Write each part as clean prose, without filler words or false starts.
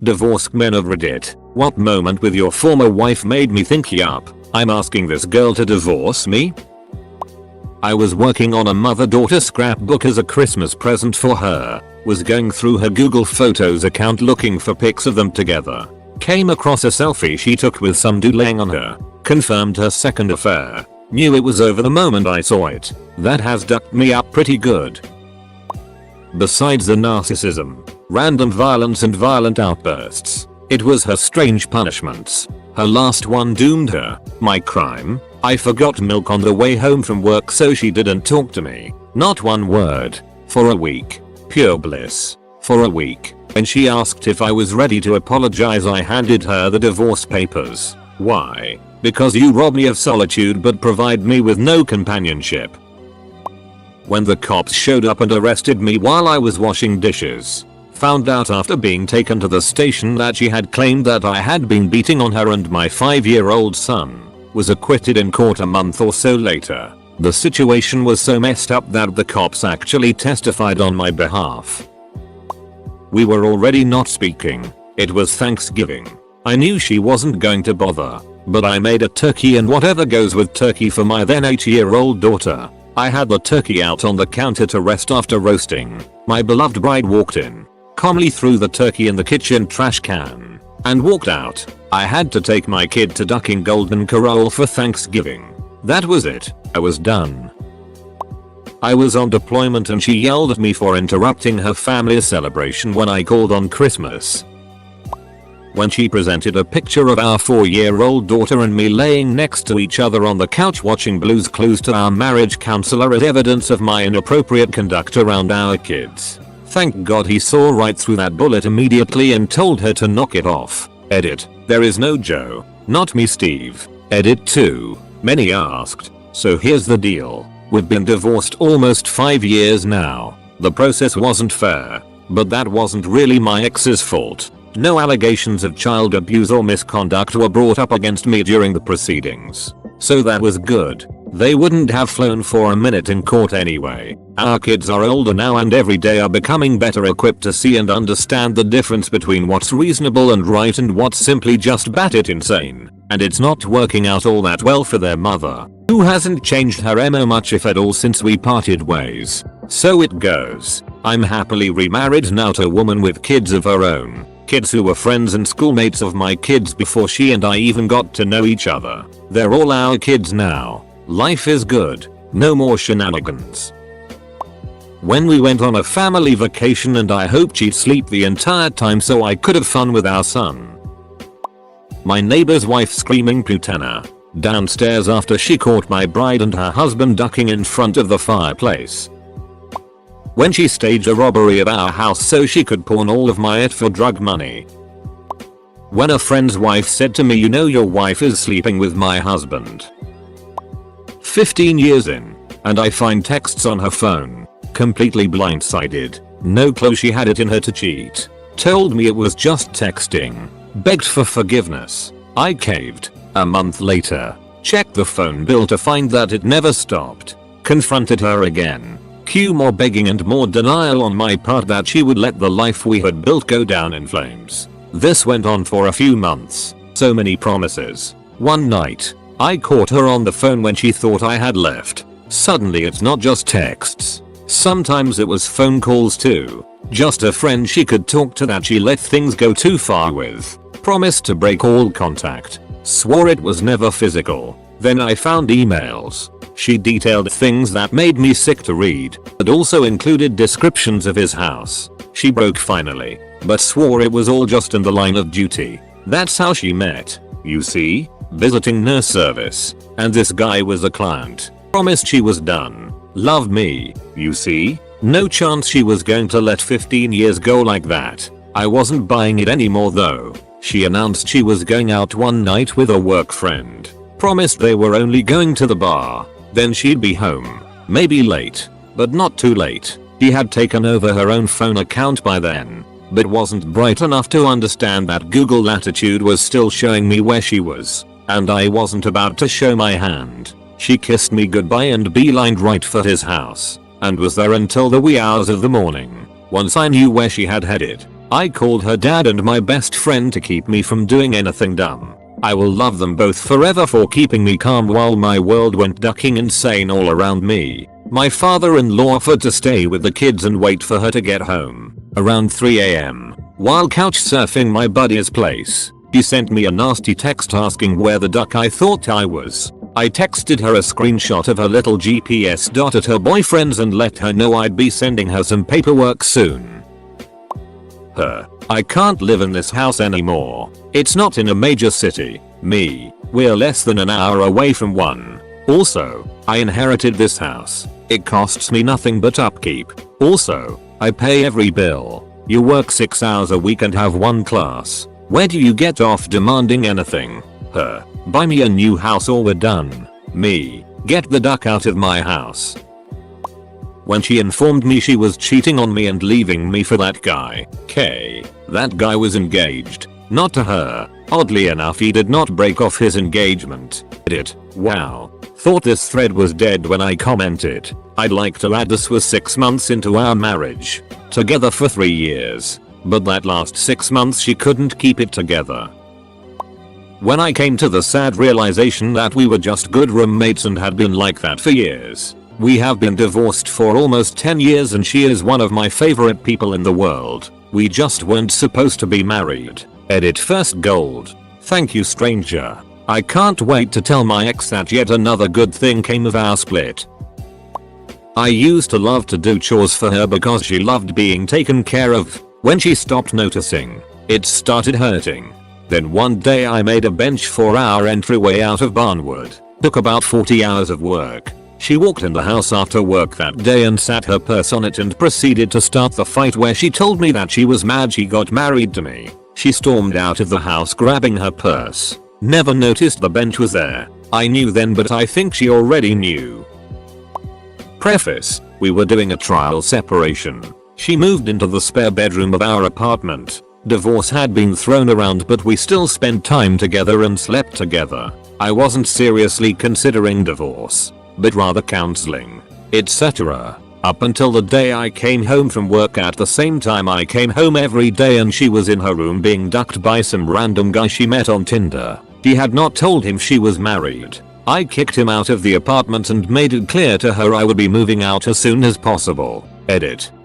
Divorced men of Reddit, what moment with your former wife made me think yup, I'm asking this girl to divorce me? I was working on a mother-daughter scrapbook as a Christmas present for her, was going through her Google Photos account looking for pics of them together. Came across a selfie she took with some dude laying on her, confirmed her second affair, knew it was over the moment I saw it. That has ducked me up pretty good. Besides the narcissism, random violence and violent outbursts, it was her strange punishments. Her last one doomed her. My crime? I forgot milk on the way home from work so she didn't talk to me. Not one word. For a week. Pure bliss. For a week. When she asked if I was ready to apologize, I handed her the divorce papers. Why? Because you rob me of solitude but provide me with no companionship. When the cops showed up and arrested me while I was washing dishes, found out after being taken to the station that she had claimed that I had been beating on her and my 5-year-old son, was acquitted in court a month or so later. The situation was so messed up that the cops actually testified on my behalf. We were already not speaking. It was Thanksgiving. I knew she wasn't going to bother, but I made a turkey and whatever goes with turkey for my then 8-year-old daughter. I had the turkey out on the counter to rest after roasting. My beloved bride walked in, calmly threw the turkey in the kitchen trash can, and walked out. I had to take my kid to Ducking Golden Corral for Thanksgiving. That was it. I was done. I was on deployment and she yelled at me for interrupting her family's celebration when I called on Christmas. When she presented a picture of our 4-year-old daughter and me laying next to each other on the couch watching Blue's Clues to our marriage counselor as evidence of my inappropriate conduct around our kids. Thank God he saw right through that bullet immediately and told her to knock it off. Edit. There is no Joe. Not me, Steve. Edit 2. Many asked. So here's the deal. We've been divorced almost 5 years now. The process wasn't fair, but that wasn't really my ex's fault. No allegations of child abuse or misconduct were brought up against me during the proceedings. So that was good. They wouldn't have flown for a minute in court anyway. Our kids are older now and every day are becoming better equipped to see and understand the difference between what's reasonable and right and what's simply just batshit insane. And it's not working out all that well for their mother, who hasn't changed her MO much if at all since we parted ways. So it goes. I'm happily remarried now to a woman with kids of her own. Kids who were friends and schoolmates of my kids before she and I even got to know each other. They're all our kids now. Life is good. No more shenanigans. When we went on a family vacation and I hoped she'd sleep the entire time so I could have fun with our son. My neighbor's wife screaming putana downstairs after she caught my bride and her husband ducking in front of the fireplace. When she staged a robbery at our house so she could pawn all of my it for drug money. When a friend's wife said to me, you know your wife is sleeping with my husband. 15 years in, and I find texts on her phone. Completely blindsided. No clue she had it in her to cheat. Told me it was just texting. Begged for forgiveness. I caved. A month later, checked the phone bill to find that it never stopped. Confronted her again. Cue more begging and more denial on my part that she would let the life we had built go down in flames. This went on for a few months. So many promises. One night, I caught her on the phone when she thought I had left. Suddenly it's not just texts. Sometimes it was phone calls too. Just a friend she could talk to that she let things go too far with. Promised to break all contact. Swore it was never physical. Then I found emails. She detailed things that made me sick to read, but also included descriptions of his house. She broke finally, but swore it was all just in the line of duty. That's how she met. You see? Visiting nurse service. And this guy was a client. Promised she was done. Loved me. You see? No chance she was going to let 15 years go like that. I wasn't buying it anymore though. She announced she was going out one night with a work friend. Promised they were only going to the bar. Then she'd be home. Maybe late, but not too late. She had taken over her own phone account by then, but wasn't bright enough to understand that Google Latitude was still showing me where she was, and I wasn't about to show my hand. She kissed me goodbye and beelined right for his house, and was there until the wee hours of the morning. Once I knew where she had headed, I called her dad and my best friend to keep me from doing anything dumb. I will love them both forever for keeping me calm while my world went ducking insane all around me. My father-in-law offered to stay with the kids and wait for her to get home. Around 3 AM, while couch surfing my buddy's place, she sent me a nasty text asking where the duck I thought I was. I texted her a screenshot of her little GPS dot at her boyfriend's and let her know I'd be sending her some paperwork soon. I can't live in this house anymore. It's not in a major city. We're less than an hour away from one. Also, I inherited this house. It costs me nothing but upkeep. Also, I pay every bill. You work 6 hours a week and have one class. Where do you get off demanding anything? Buy me a new house or we're done. Get the duck out of my house. When she informed me she was cheating on me and leaving me for that guy. That guy was engaged. Not to her. Oddly enough, he did not break off his engagement. Wow. Thought this thread was dead when I commented. I'd like to add this was 6 months into our marriage. Together for 3 years. But that last 6 months she couldn't keep it together. When I came to the sad realization that we were just good roommates and had been like that for years. We have been divorced for almost 10 years and she is one of my favorite people in the world. We just weren't supposed to be married. First gold. Thank you, stranger. I can't wait to tell my ex that yet another good thing came of our split. I used to love to do chores for her because she loved being taken care of. When she stopped noticing, it started hurting. Then one day I made a bench for our entryway out of barnwood. Took about 40 hours of work. She walked in the house after work that day and sat her purse on it and proceeded to start the fight where she told me that she was mad she got married to me. She stormed out of the house grabbing her purse. Never noticed the bench was there. I knew then, but I think she already knew. Preface: we were doing a trial separation. She moved into the spare bedroom of our apartment. Divorce had been thrown around but we still spent time together and slept together. I wasn't seriously considering divorce, but rather counseling, etc. Up until the day I came home from work. At the same time I came home every day and she was in her room being ducked by some random guy she met on Tinder. She had not told him she was married. I kicked him out of the apartment and made it clear to her I would be moving out as soon as possible.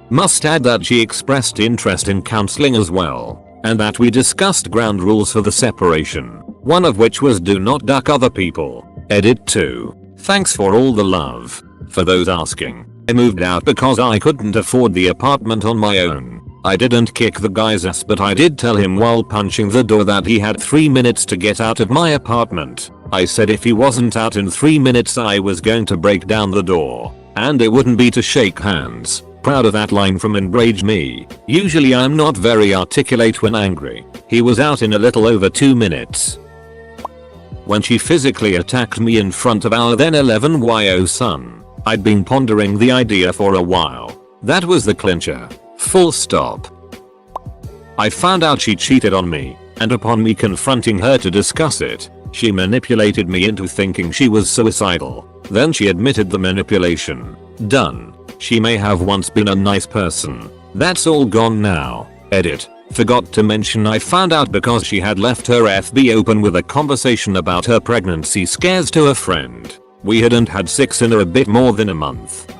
Must add that she expressed interest in counseling as well, and that we discussed ground rules for the separation, one of which was do not duck other people. 2. Thanks for all the love. For those asking, I moved out because I couldn't afford the apartment on my own. I didn't kick the guy's ass, but I did tell him while punching the door that he had 3 minutes to get out of my apartment. I said if he wasn't out in 3 minutes I was going to break down the door, and it wouldn't be to shake hands. Proud of that line from Enrage Me. Usually I'm not very articulate when angry. He was out in a little over 2 minutes. When she physically attacked me in front of our then 11-year-old son, I'd been pondering the idea for a while. That was the clincher. Full stop. I found out she cheated on me, and upon me confronting her to discuss it, she manipulated me into thinking she was suicidal. Then she admitted the manipulation. Done. She may have once been a nice person. That's all gone now. Forgot to mention I found out because she had left her FB open with a conversation about her pregnancy scares to a friend. We hadn't had sex in a bit more than a month.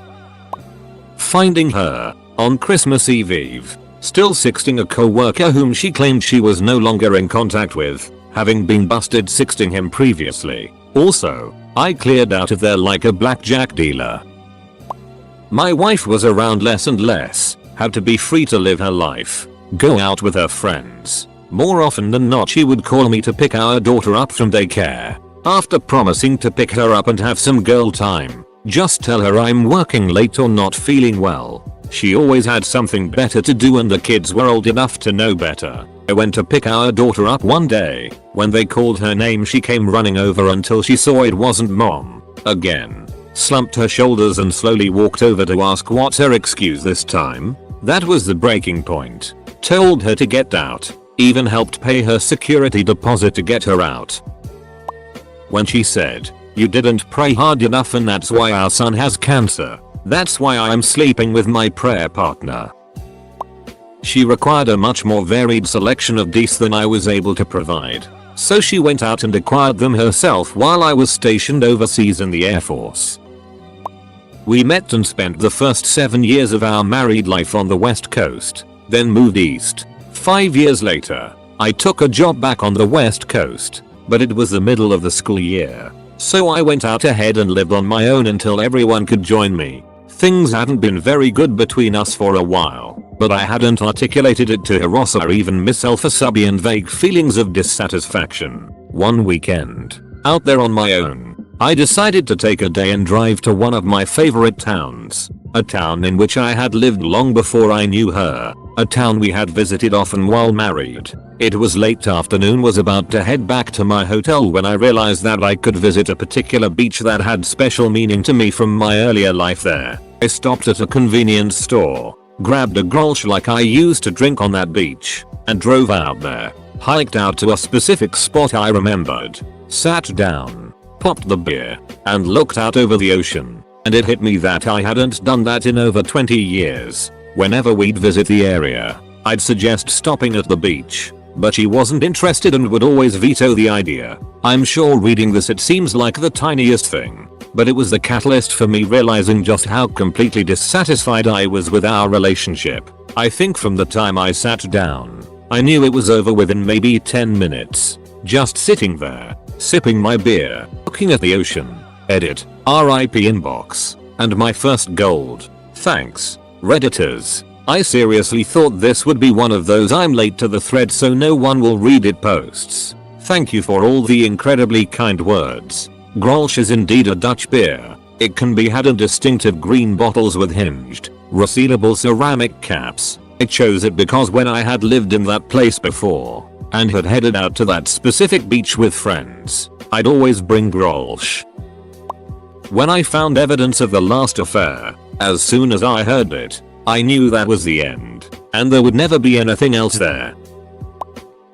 Finding her on Christmas Eve, still sexting a co-worker whom she claimed she was no longer in contact with, having been busted sexting him previously. Also, I cleared out of there like a blackjack dealer. My wife was around less and less, had to be free to live her life, go out with her friends. More often than not she would call me to pick our daughter up from daycare. After promising to pick her up and have some girl time, just tell her I'm working late or not feeling well. She always had something better to do and the kids were old enough to know better. I went to pick our daughter up one day. When they called her name she came running over until she saw it wasn't mom. Again. Slumped her shoulders and slowly walked over to ask what's her excuse this time. That was the breaking point. Told her to get out. Even helped pay her security deposit to get her out. When she said, "You didn't pray hard enough and that's why our son has cancer. That's why I'm sleeping with my prayer partner." She required a much more varied selection of deets than I was able to provide. So she went out and acquired them herself while I was stationed overseas in the Air Force. We met and spent the first 7 years of our married life on the West Coast, then moved east. 5 years later, I took a job back on the West Coast, but it was the middle of the school year. So I went out ahead and lived on my own until everyone could join me. Things hadn't been very good between us for a while, but I hadn't articulated it to her or even myself a subby and vague feelings of dissatisfaction. One weekend, out there on my own, I decided to take a day and drive to one of my favorite towns. A town in which I had lived long before I knew her. A town we had visited often while married. It was late afternoon, was about to head back to my hotel when I realized that I could visit a particular beach that had special meaning to me from my earlier life there. I stopped at a convenience store, grabbed a grolsch like I used to drink on that beach, and drove out there. Hiked out to a specific spot I remembered, sat down, popped the beer, and looked out over the ocean. And it hit me that I hadn't done that in over 20 years. Whenever we'd visit the area, I'd suggest stopping at the beach, but she wasn't interested and would always veto the idea. I'm sure reading this it seems like the tiniest thing, but it was the catalyst for me realizing just how completely dissatisfied I was with our relationship. I think from the time I sat down, I knew it was over within maybe 10 minutes. Just sitting there, sipping my beer, looking at the ocean. Edit, RIP inbox, and my first gold. Thanks, Redditors. I seriously thought this would be one of those I'm late to the thread so no one will read it posts. Thank you for all the incredibly kind words. Grolsch is indeed a Dutch beer. It can be had in distinctive green bottles with hinged, resealable ceramic caps. I chose it because when I had lived in that place before, and had headed out to that specific beach with friends, I'd always bring grolsch. When I found evidence of the last affair, as soon as I heard it, I knew that was the end, and there would never be anything else there.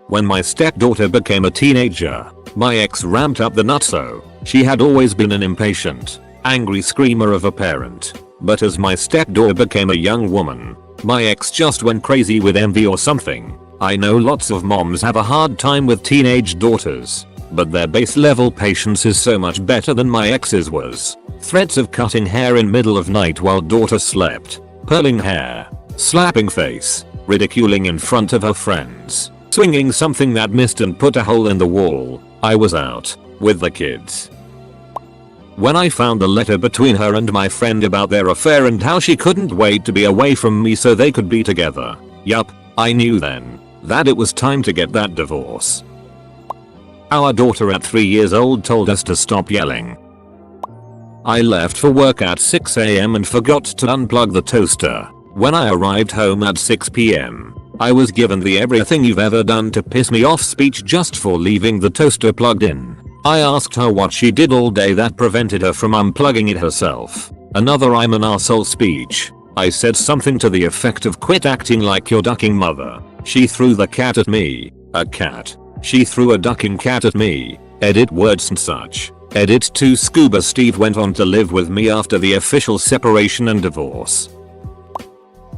When my stepdaughter became a teenager, my ex ramped up the nutso. She had always been an impatient, angry screamer of a parent, but as my stepdaughter became a young woman, my ex just went crazy with envy or something. I know lots of moms have a hard time with teenage daughters, but their base level patience is so much better than my ex's was. Threats of cutting hair in middle of night while daughter slept, pulling hair, slapping face, ridiculing in front of her friends, swinging something that missed and put a hole in the wall. I was out with the kids. When I found the letter between her and my friend about their affair and how she couldn't wait to be away from me so they could be together, yup, I knew then that it was time to get that divorce. Our daughter at 3 years old told us to stop yelling. I left for work at 6 AM and forgot to unplug the toaster. When I arrived home at 6 PM, I was given the everything you've ever done to piss me off speech just for leaving the toaster plugged in. I asked her what she did all day that prevented her from unplugging it herself. Another I'm an arsehole speech. I said something to the effect of quit acting like your ducking mother. She threw the cat at me. A cat. She threw a ducking cat at me. Edit words and such. Edit 2 Scuba Steve went on to live with me after the official separation and divorce.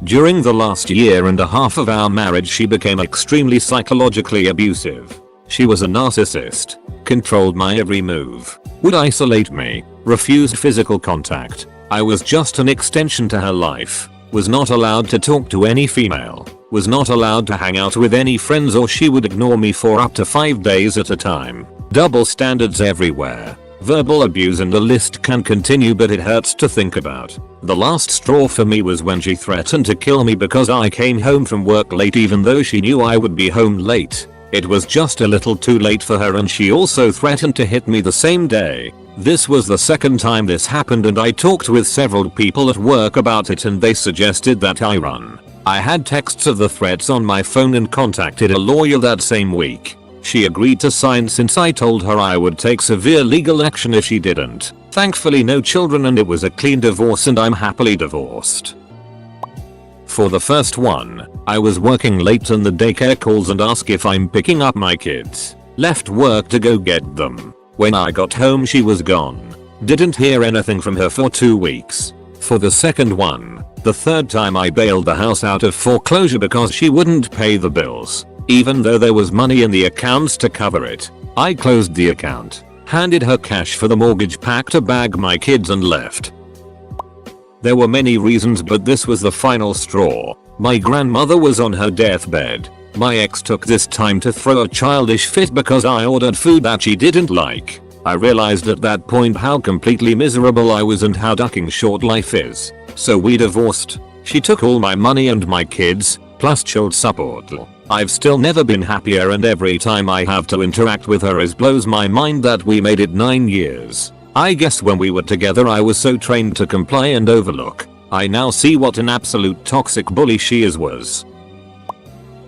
During the last year and a half of our marriage she became extremely psychologically abusive. She was a narcissist, controlled my every move, would isolate me, refused physical contact. I was just an extension to her life, was not allowed to talk to any female, was not allowed to hang out with any friends or she would ignore me for up to 5 days at a time. Double standards everywhere. Verbal abuse and the list can continue but it hurts to think about. The last straw for me was when she threatened to kill me because I came home from work late even though she knew I would be home late. It was just a little too late for her and she also threatened to hit me the same day. This was the second time this happened and I talked with several people at work about it and they suggested that I run. I had texts of the threats on my phone and contacted a lawyer that same week. She agreed to sign since I told her I would take severe legal action if she didn't. Thankfully no children and it was a clean divorce and I'm happily divorced. For the first one, I was working late and the daycare calls and asked if I'm picking up my kids. Left work to go get them. When I got home she was gone. Didn't hear anything from her for 2 weeks. For the second one, The third time I bailed the house out of foreclosure because she wouldn't pay the bills, even though there was money in the accounts to cover it. I closed the account, handed her cash for the mortgage, packed a bag, my kids, and left. There were many reasons, but this was the final straw. My grandmother was on her deathbed. My ex took this time to throw a childish fit because I ordered food that she didn't like. I realized at that point how completely miserable I was and how fucking short life is. So we divorced. She took all my money and my kids, plus child support. I've still never been happier, and every time I have to interact with her it blows my mind that we made it 9 years. I guess when we were together I was so trained to comply and overlook. I now see what an absolute toxic bully she was.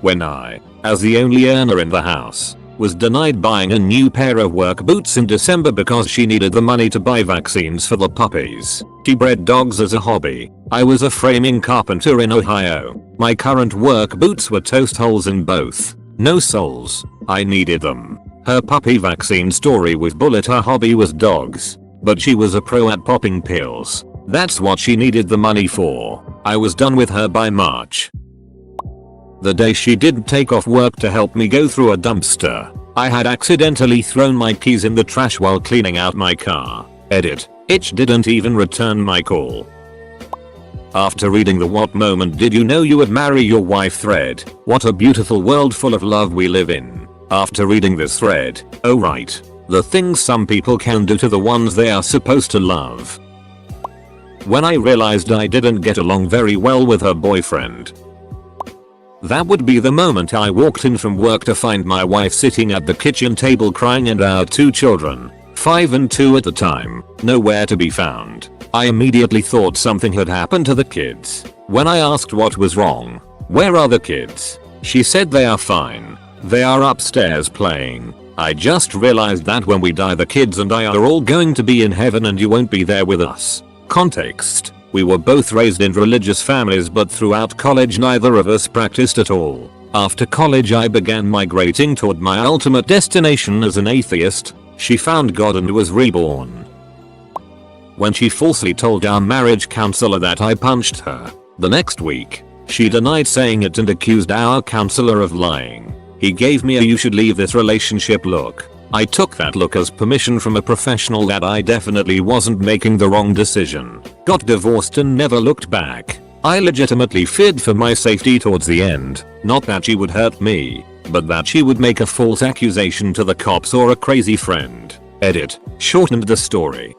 When I, as the only earner in the house, was denied buying a new pair of work boots in December because she needed the money to buy vaccines for the puppies. She bred dogs as a hobby. I was a framing carpenter in Ohio. My current work boots were toast holes in both. No soles. I needed them. Her puppy vaccine story was bullet. Her hobby was dogs. But she was a pro at popping pills. That's what she needed the money for. I was done with her by March. The day she didn't take off work to help me go through a dumpster, I had accidentally thrown my keys in the trash while cleaning out my car. Edit. Itch didn't even return my call. After reading the "What moment did you know you would marry your wife" thread, what a beautiful world full of love we live in. After reading this thread, oh right, the things some people can do to the ones they are supposed to love. When I realized I didn't get along very well with her boyfriend, that would be the moment I walked in from work to find my wife sitting at the kitchen table crying and our 2 children, 5 and 2 at the time, nowhere to be found. I immediately thought something had happened to the kids. When I asked what was wrong, "Where are the kids?" she said they are fine. They are upstairs playing. I just realized that when we die the kids and I are all going to be in heaven and you won't be there with us. Context. We were both raised in religious families, but throughout college neither of us practiced at all. After college I began migrating toward my ultimate destination as an atheist. She found God and was reborn. When she falsely told our marriage counselor that I punched her, the next week, she denied saying it and accused our counselor of lying. He gave me a "you should leave this relationship" look. I took that look as permission from a professional that I definitely wasn't making the wrong decision. Got divorced and never looked back. I legitimately feared for my safety towards the end. Not that she would hurt me, but that she would make a false accusation to the cops or a crazy friend. Edit. Shortened the story.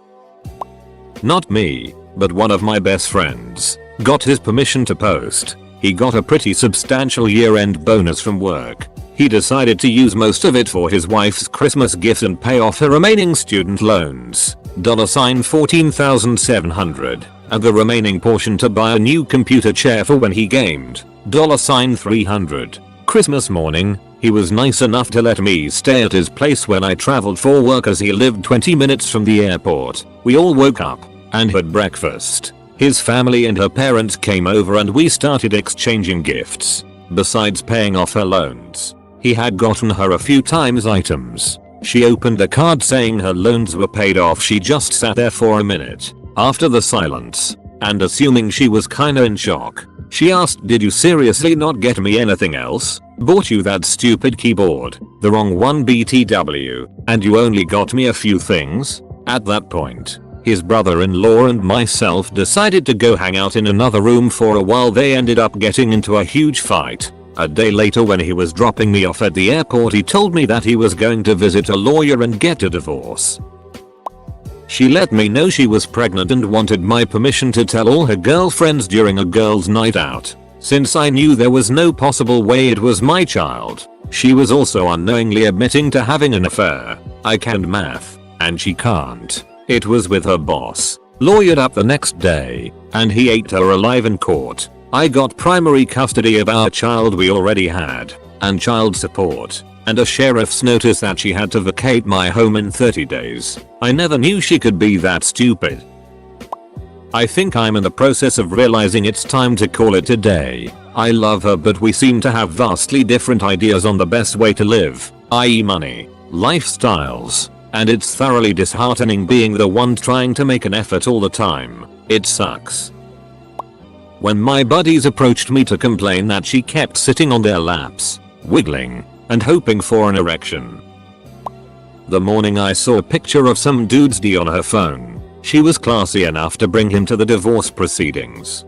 Not me, but one of my best friends got his permission to post. He got a pretty substantial year-end bonus from work. He decided to use most of it for his wife's Christmas gift and pay off her remaining student loans, $14,700, and the remaining portion to buy a new computer chair for when he gamed, $300. Christmas morning, he was nice enough to let me stay at his place when I traveled for work, as he lived 20 minutes from the airport. We all woke up and had breakfast. His family and her parents came over and we started exchanging gifts. Besides paying off her loans, he had gotten her a few times items. She opened the card saying her loans were paid off. She just sat there for a minute. After the silence, and assuming she was kinda in shock, she asked, "Did you seriously not get me anything else? Bought you that stupid keyboard, the wrong one BTW, and you only got me a few things?" At that point, his brother-in-law and myself decided to go hang out in another room for a while. They ended up getting into a huge fight. A day later, when he was dropping me off at the airport, he told me that he was going to visit a lawyer and get a divorce. She let me know she was pregnant and wanted my permission to tell all her girlfriends during a girls' night out. Since I knew there was no possible way it was my child, she was also unknowingly admitting to having an affair. I canned math, and she can't. It was with her boss, lawyered up the next day, and he ate her alive in court. I got primary custody of our child we already had, and child support, and a sheriff's notice that she had to vacate my home in 30 days. I never knew she could be that stupid. I think I'm in the process of realizing it's time to call it a day. I love her, but we seem to have vastly different ideas on the best way to live, i.e. money, lifestyles, and it's thoroughly disheartening being the one trying to make an effort all the time. It sucks. when my buddies approached me to complain that she kept sitting on their laps, wiggling, and hoping for an erection. The morning I saw a picture of some dude's D on her phone, she was classy enough to bring him to the divorce proceedings.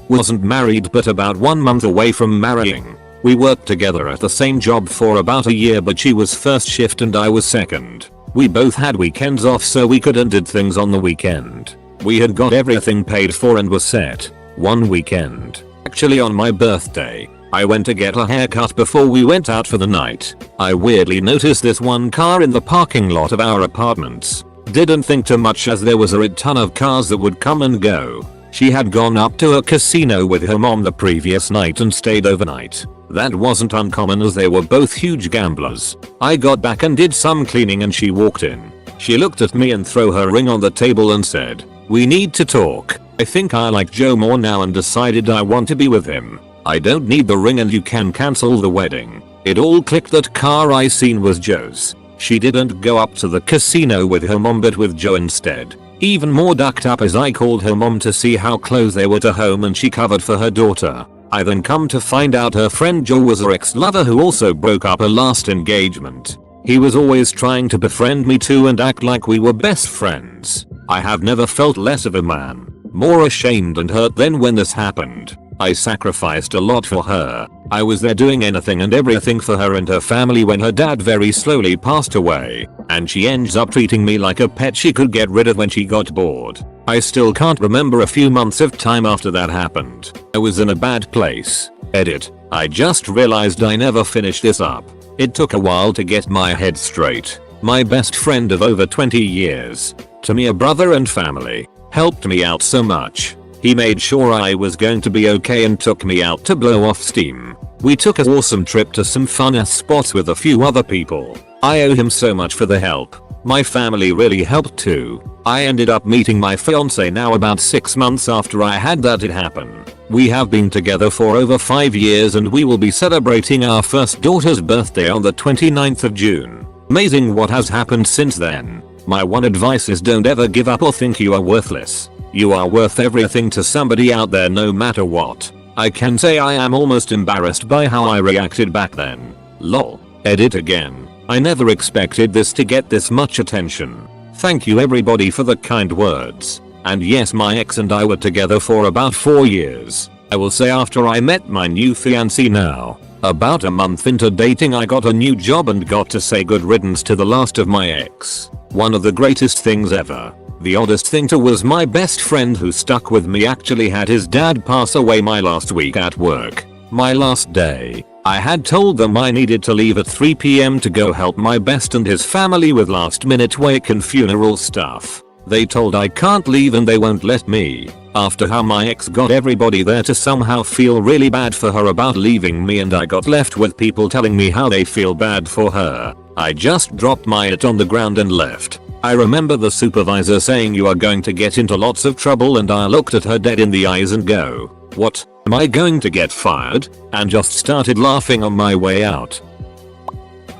Wasn't married but about 1 month away from marrying. We worked together at the same job for about a year, but she was first shift and I was second. We both had weekends off so we could and did things on the weekend. We had got everything paid for and was set. One weekend, actually on my birthday, I went to get a haircut before we went out for the night. I weirdly noticed this one car in the parking lot of our apartments. Didn't think too much as there was a ton of cars that would come and go. She had gone up to a casino with her mom the previous night and stayed overnight. That wasn't uncommon as they were both huge gamblers. I got back and did some cleaning and she walked in. She looked at me and threw her ring on the table and said, "We need to talk. I think I like Joe more now and decided I want to be with him. I don't need the ring and you can cancel the wedding." It all clicked. That car I seen was Joe's. She didn't go up to the casino with her mom but with Joe instead. Even more ducked up as I called her mom to see how close they were to home and she covered for her daughter. I then come to find out her friend Joe was her ex-lover who also broke up her last engagement. He was always trying to befriend me too and act like we were best friends. I have never felt less of a man, more ashamed and hurt than when this happened. I sacrificed a lot for her. I was there doing anything and everything for her and her family when her dad very slowly passed away, and she ends up treating me like a pet she could get rid of when she got bored. I still can't remember a few months of time after that happened. I was in a bad place. Edit. I just realized I never finished this up. It took a while to get my head straight. My best friend of over 20 years, to me a brother and family, helped me out so much. He made sure I was going to be okay and took me out to blow off steam. We took an awesome trip to some fun ass spots with a few other people. I owe him so much for the help. My family really helped too. I ended up meeting my fiance now about 6 months after I had that it happen. We have been together for over 5 years and we will be celebrating our first daughter's birthday on the 29th of June. Amazing what has happened since then. My one advice is don't ever give up or think you are worthless. You are worth everything to somebody out there no matter what. I can say I am almost embarrassed by how I reacted back then. Lol. Edit again. I never expected this to get this much attention. Thank you everybody for the kind words. And yes, my ex and I were together for about 4 years. I will say after I met my new fiancée now. About a month into dating I got a new job and got to say good riddance to the last of my ex. One of the greatest things ever. The oddest thing too was my best friend who stuck with me actually had his dad pass away my last week at work. My last day. I had told them I needed to leave at 3 PM to go help my best and his family with last minute wake and funeral stuff. They told I can't leave and they won't let me. After how my ex got everybody there to somehow feel really bad for her about leaving me and I got left with people telling me how they feel bad for her. I just dropped my it on the ground and left. I remember the supervisor saying you are going to get into lots of trouble and I looked at her dead in the eyes and go, "What? Am I going to get fired?" and just started laughing on my way out.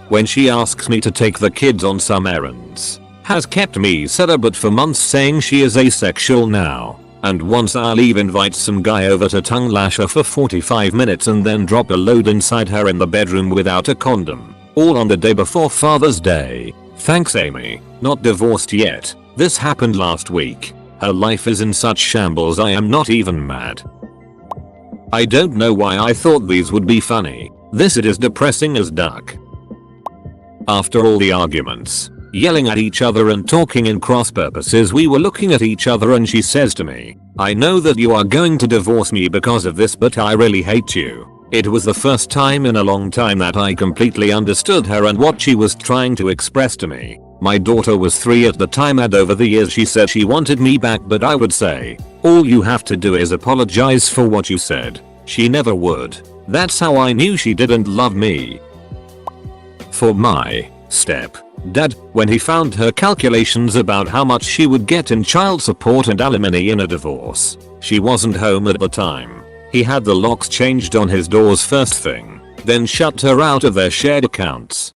When she asks me to take the kids on some errands, has kept me celibate for months saying she is asexual now. And once I leave invites some guy over to tongue lash her for 45 minutes and then drop a load inside her in the bedroom without a condom. All on the day before Father's Day. Thanks Amy. Not divorced yet. This happened last week. Her life is in such shambles I am not even mad. I don't know why I thought these would be funny. This it is depressing as duck. After all the arguments, yelling at each other and talking in cross purposes we were looking at each other and she says to me, "I know that you are going to divorce me because of this but I really hate you." It was the first time in a long time that I completely understood her and what she was trying to express to me. My daughter was 3 at the time and over the years she said she wanted me back but I would say, "All you have to do is apologize for what you said." She never would. That's how I knew she didn't love me. For my step-dad, when he found her calculations about how much she would get in child support and alimony in a divorce, she wasn't home at the time. He had the locks changed on his doors first thing, then shut her out of their shared accounts.